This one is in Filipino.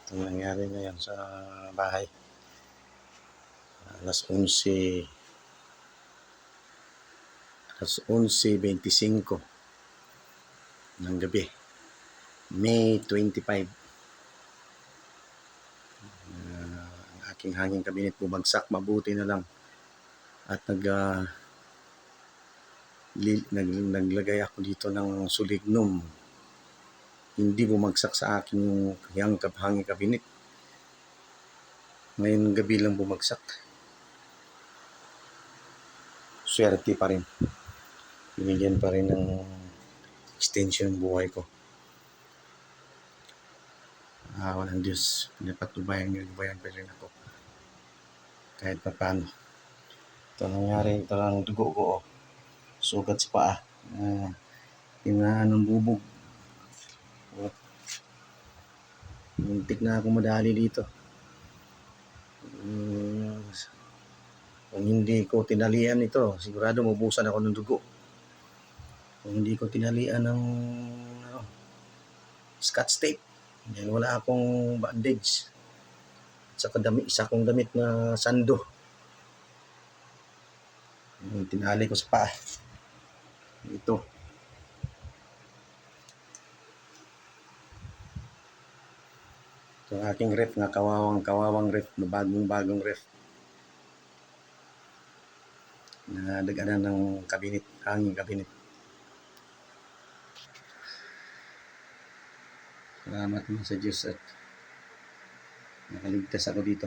Ang nangyari ngayon sa bahay. Alas 11, alas 11:25 ng gabi. May 25. Ang aking hanging kabinet bumagsak. Mabuti na lang. At naglagay ako dito ng sulignum. Hindi bumagsak sa akin yung hanging kabinet. Ngayon gabi lang bumagsak. Swerte pa rin. Binigyan pa rin ng extension ng buhay ko. Walang Diyos. Pinapatubayan pa rin ako. Kahit pa paano. Ito nangyari, ito lang dugo ko. Sugat sa paa. Tinahan ng bubog. Muntik na ako madali dito. Kung hindi ko tinalian ito, sigurado mabusan ako ng dugo. Kung hindi ko tinalian ng scotch tape, dahil wala akong bandage. At saka isa kong damit na sando. Tinali ko sa paa. Ito. Ito ang aking ref na kawawang ref, na bagong ref. Nadaganan ng kabinet, hanging kabinet. Salamat mo sa Diyos at nakaligtas ako dito.